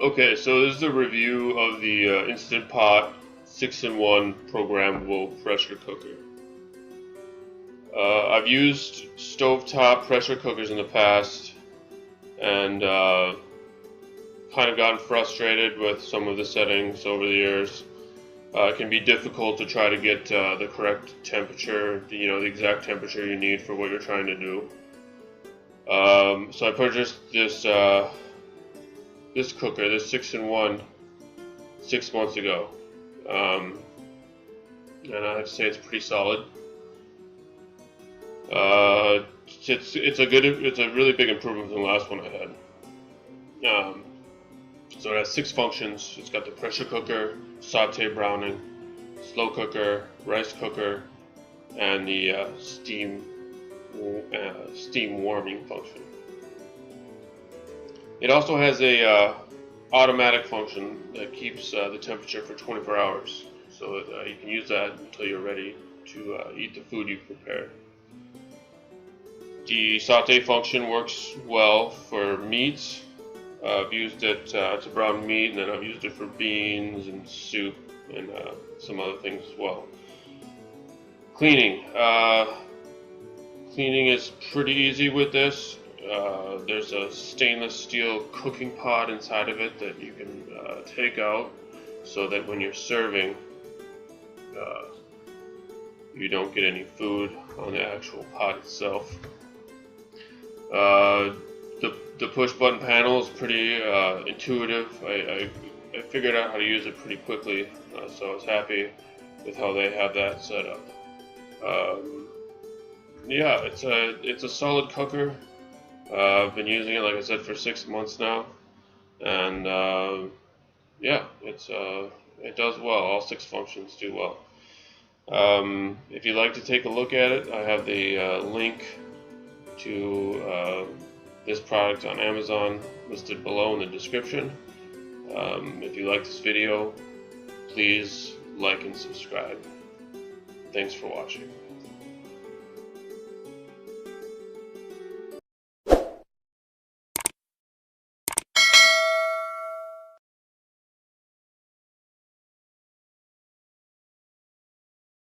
Okay, so this is a review of the Instant Pot 6-in-1 programmable pressure cooker. I've used stovetop pressure cookers in the past and kind of gotten frustrated with some of the settings over the years. It can be difficult to try to get the correct temperature, the exact temperature you need for what you're trying to do. So I purchased this cooker, this 6-in-1, 6 months ago, and I have to say it's pretty solid. It's a really big improvement from the last one I had. So it has 6 functions. It's got the pressure cooker, saute browning, slow cooker, rice cooker, and the steam warming function. It also has a automatic function that keeps the temperature for 24 hours, so you can use that until you're ready to eat the food you've prepared. The saute function works well for meats. I've used it to brown meat, and then I've used it for beans and soup and some other things as well. Cleaning. Cleaning is pretty easy with this. There's a stainless steel cooking pot inside of it that you can take out so that when you're serving, you don't get any food on the actual pot itself. The push button panel is pretty intuitive. I figured out how to use it pretty quickly, so I was happy with how they have that set up. Yeah, it's a solid cooker. I've been using it, like I said, for 6 months now, and yeah, it does well. All 6 functions do well. If you'd like to take a look at it, I have the link to this product on Amazon listed below in the description. If you like this video, please like and subscribe. Thanks for watching.